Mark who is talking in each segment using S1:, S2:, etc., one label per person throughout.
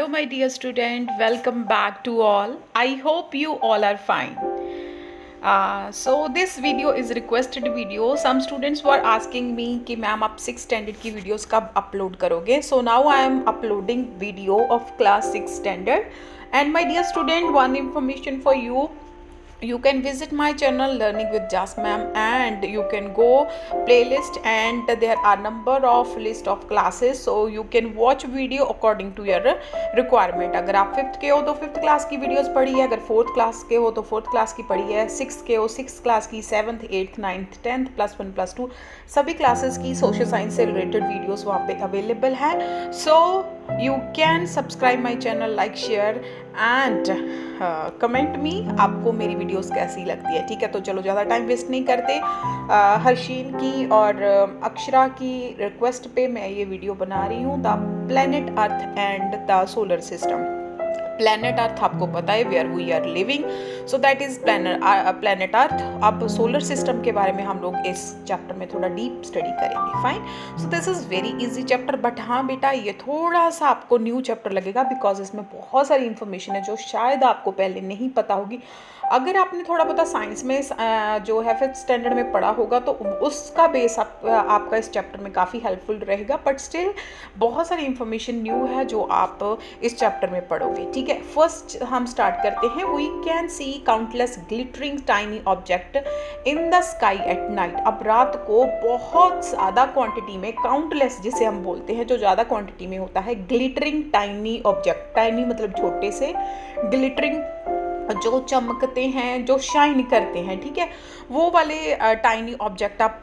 S1: my dear student, welcome back to all. I hope you all are fine. So this video is requested video. Some students were asking me कि ma'am आप 6th standard की videos कब upload करोगे? So now I am uploading video of class 6 standard. And my dear student, one information for you. You can visit my channel Learning with Jas ma'am, and you can go playlist, and there are number of list of classes, so you can watch video according to your requirement. अगर आप 5th के हो तो 5th class की videos पढ़ी है, अगर 4th class के हो तो 4th क्लास की पढ़ी है, 6th के हो 6th क्लास की, 7th 8th 9th 10th +1 +2 सभी क्लासेस की सोशल साइंस से रिलेटेड वीडियोस वहाँ पे अवेलेबल है. So you can subscribe my channel, like, share and comment me आपको मेरी वीडियोस कैसी लगती है. ठीक है, तो चलो ज़्यादा टाइम वेस्ट नहीं करते. हर्षीन की और अक्षरा की रिक्वेस्ट पे मैं ये वीडियो बना रही हूँ. The planet Earth and the solar system. Planet Earth आपको पता है where we are living, so that is planet Earth. अब सोलर सिस्टम के बारे में हम लोग इस चैप्टर में थोड़ा डीप स्टडी करेंगे. Fine, so this is very easy chapter. But हाँ बेटा, ये थोड़ा सा आपको न्यू चैप्टर लगेगा बिकॉज इसमें बहुत सारी इन्फॉर्मेशन है जो शायद आपको पहले नहीं पता होगी. अगर आपने थोड़ा बहुत साइंस में जो है 5th स्टैंडर्ड में पढ़ा होगा तो उसका बेस आपका इस चैप्टर में काफ़ी हेल्पफुल रहेगा. बट स्टिल बहुत सारी इन्फॉर्मेशन न्यू है जो आप इस चैप्टर में पढ़ोगे. ठीक है, फर्स्ट हम स्टार्ट करते हैं. We can see countless glittering tiny object in the sky at night. अब रात को बहुत ज़्यादा क्वांटिटी में, काउंटलेस जिसे हम बोलते हैं, जो ज़्यादा क्वांटिटी में होता है, ग्लिटरिंग टाइनी ऑब्जेक्ट. टाइनी मतलब छोटे से, ग्लिटरिंग जो चमकते हैं, जो शाइन करते हैं. ठीक है, वो वाले टाइनी ऑब्जेक्ट आप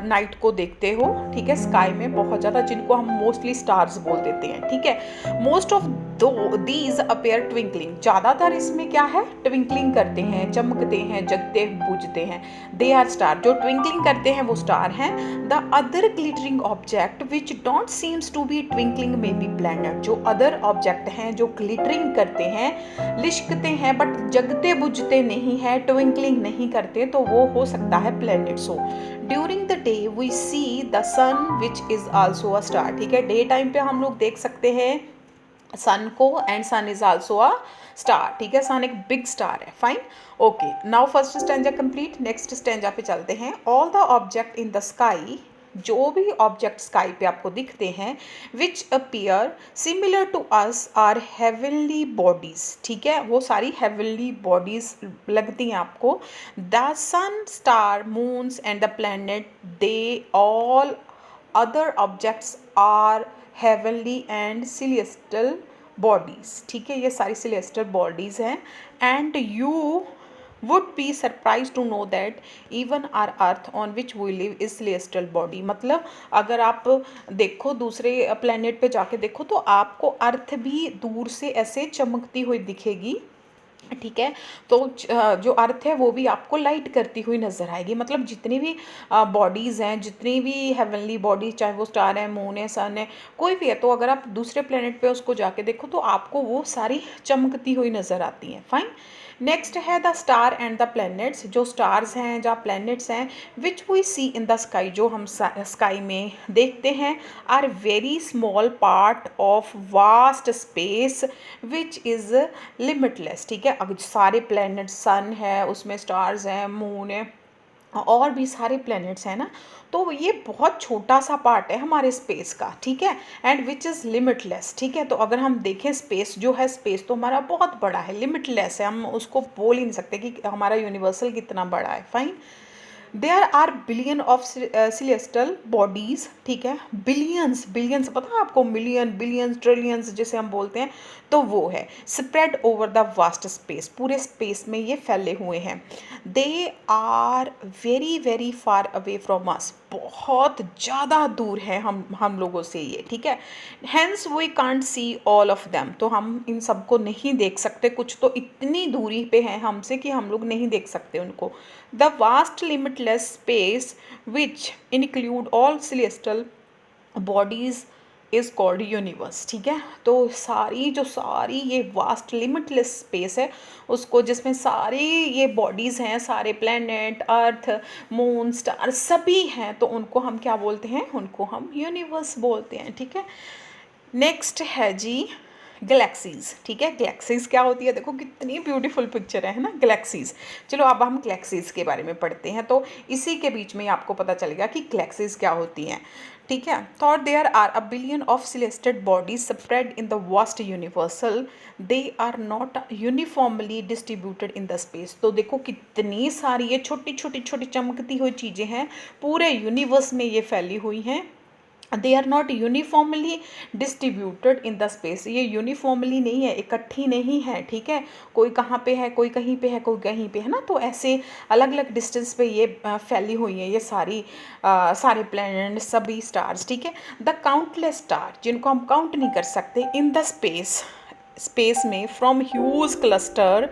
S1: नाइट को देखते हो. ठीक है, स्काई में बहुत ज़्यादा, जिनको हम मोस्टली स्टार्स बोल देते हैं. ठीक है, most of these appear twinkling. ज़्यादातर इसमें क्या है, ट्विंकलिंग करते हैं, चमकते हैं, जगते बुझते हैं. They are star. जो ट्विंकलिंग करते हैं वो स्टार हैं. The other glittering object which don't seems to be twinkling may be planet. जो अदर ऑब्जेक्ट हैं जो ग्लिटरिंग करते हैं, लिशकते हैं, बट जगते बुझते नहीं है, ट्विंकलिंग नहीं करते, तो वो हो सकता है planet. So during the day we see the sun which is also a star. ठीक है, डे टाइम पे हम लोग देख सकते हैं सन को, and sun is also a star. ठीक है, सन एक बिग स्टार है. Fine, okay. Now first stanza complete. Next stanza पे चलते हैं. All the object in the sky, जो भी ऑब्जेक्ट स्काई पे आपको दिखते हैं, which appear similar to us are heavenly bodies. ठीक है, वो सारी हेवनली बॉडीज लगती हैं आपको. The sun, star, moons and the planet, they all other objects are heavenly and celestial bodies. ठीक है, ये सारी सिलेस्टियल बॉडीज हैं. And you would be surprised to know that even our earth on which we live is celestial body. मतलब अगर आप देखो दूसरे प्लेनेट पे जाके देखो तो आपको अर्थ भी दूर से ऐसे चमकती हुई दिखेगी. ठीक है, तो जो अर्थ है वो भी आपको लाइट करती हुई नज़र आएगी. मतलब जितनी भी बॉडीज़ हैं, जितनी भी हेवनली बॉडीज, चाहे वो स्टार है, मून है, सन है, कोई भी है, तो अगर आप दूसरे प्लेनेट पे उसको जाके देखो तो आपको वो सारी चमकती हुई नज़र आती हैं. फाइन, नेक्स्ट है the star and the planets. जो स्टार्स हैं, जो प्लैनेट्स हैं, which we see in the sky, जो हम स्काई में देखते हैं, are very small part of vast space which is limitless. ठीक है, अगर सारे प्लैनेट्स, सन है, उसमें स्टार्स हैं, मून है, और भी सारे प्लैनेट्स हैं ना, तो ये बहुत छोटा सा पार्ट है हमारे स्पेस का. ठीक है, एंड विच इज़ लिमिटलेस. ठीक है, तो अगर हम देखें स्पेस जो है, स्पेस तो हमारा बहुत बड़ा है, लिमिटलेस है, हम उसको बोल ही नहीं सकते कि हमारा यूनिवर्सल कितना बड़ा है. Fine, there are billion of celestial bodies. ठीक है, बिलियंस, बिलियंस पता है आपको, मिलियन, बिलियंस, ट्रिलियंस जिसे हम बोलते हैं, तो वो है spread over the vast space. पूरे स्पेस में ये फैले हुए हैं. They are very very far away from us. बहुत ज़्यादा दूर है हम लोगों से ये. ठीक है, hence we can't see all of them. तो हम इन सबको नहीं देख सकते, कुछ तो इतनी दूरी पे हैं हमसे कि हम लोग नहीं देख सकते उनको. The vast limitless space which include all celestial bodies is called universe. ठीक है, तो सारी ये वास्ट लिमिटलेस स्पेस है उसको, जिसमें सारी ये बॉडीज़ हैं, सारे प्लैनेट, अर्थ, मून, स्टार सभी हैं, तो उनको हम क्या बोलते हैं, उनको हम यूनिवर्स बोलते हैं. ठीक है, नेक्स्ट है जी गैलेक्सीज, ठीक है। गैलेक्सीज क्या होती है, देखो कितनी ब्यूटीफुल पिक्चर है ना, गैलेक्सीज। चलो अब हम गैलेक्सीज के बारे में पढ़ते हैं, तो इसी के बीच में आपको पता चलेगा कि गैलेक्सीज क्या होती हैं, ठीक है। तो there are a billion of celestial bodies spread in the vast universal, they are not uniformly distributed in the space. तो देखो कितनी सारी ये छोटी छोटी छोटी चमकती हुई चीज़ें हैं, पूरे यूनिवर्स में ये फैली हुई हैं। They are not uniformly distributed in the space, ये यूनिफॉर्मली नहीं है, इकट्ठी नहीं है, ठीक है। कोई कहाँ पे है, कोई कहीं पे है, कोई कहीं पे है ना, तो ऐसे अलग अलग डिस्टेंस पे ये फैली हुई है, ये सारे प्लैनेट, सभी स्टार्स, ठीक है। द काउंटलेस स्टार, जिनको हम काउंट नहीं कर सकते, इन द स्पेस में, from huge cluster,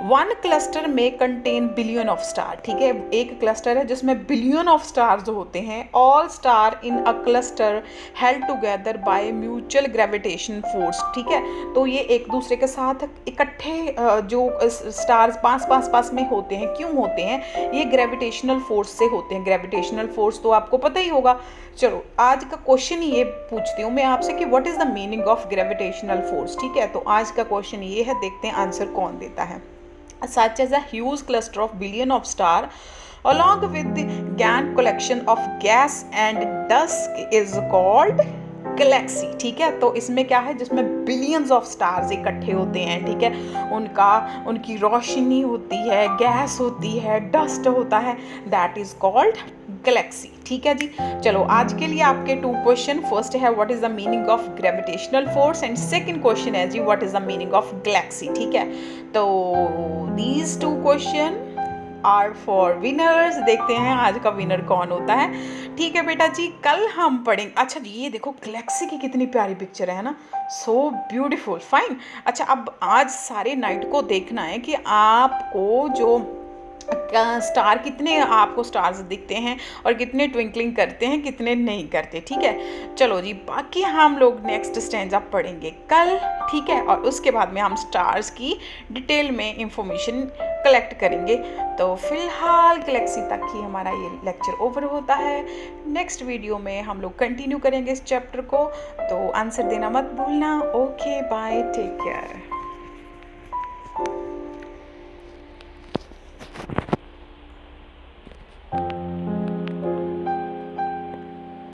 S1: one cluster में कंटेन बिलियन ऑफ स्टार, ठीक है। एक क्लस्टर है जिसमें बिलियन ऑफ स्टार्स होते हैं। All star in a cluster held together by mutual gravitation force, ठीक है। तो ये एक दूसरे के साथ इकट्ठे जो स्टार्स पास में होते हैं, क्यों होते हैं, ये ग्रेविटेशनल फोर्स से होते हैं। ग्रेविटेशनल फोर्स तो आपको पता ही होगा। चलो आज का क्वेश्चन ये पूछती हूँ मैं आपसे कि what is the meaning of gravitational force, ठीक है। तो आज का क्वेश्चन ये है, देखते हैं आंसर कौन देता है। Such as a huge cluster of billion of star along with the GAN collection of gas and dust is called Galaxy, ठीक है। तो इसमें क्या है, जिसमें बिलियंस ऑफ स्टार्स इकट्ठे होते हैं, ठीक है। उनकी रोशनी होती है, गैस होती है, डस्ट होता है, दैट इज कॉल्ड गैलेक्सी, ठीक है जी। चलो आज के लिए आपके 2 क्वेश्चन, फर्स्ट है what is the meaning of gravitational force and second question है जी what is the meaning of galaxy, ठीक है। तो these 2 question are for winners. देखते हैं आज का विनर कौन होता है, ठीक है बेटा जी। कल हम पढ़ेंगे, अच्छा जी ये देखो गैलेक्सी की कितनी प्यारी पिक्चर है ना, सो ब्यूटीफुल, फाइन। अच्छा अब आज सारे नाइट को देखना है कि आपको जो स्टार, कितने आपको स्टार्स दिखते हैं और कितने ट्विंकलिंग करते हैं, कितने नहीं करते, ठीक है। चलो जी बाकी हम लोग नेक्स्ट स्टैंजा पढ़ेंगे कल, ठीक है। और उसके बाद में हम स्टार्स की डिटेल में इंफॉर्मेशन कलेक्ट करेंगे। तो फिलहाल गैलेक्सी तक ही हमारा ये लेक्चर ओवर होता है। नेक्स्ट वीडियो में हम लोग कंटिन्यू करेंगे इस चैप्टर को, तो आंसर देना मत भूलना। Okay bye, take care.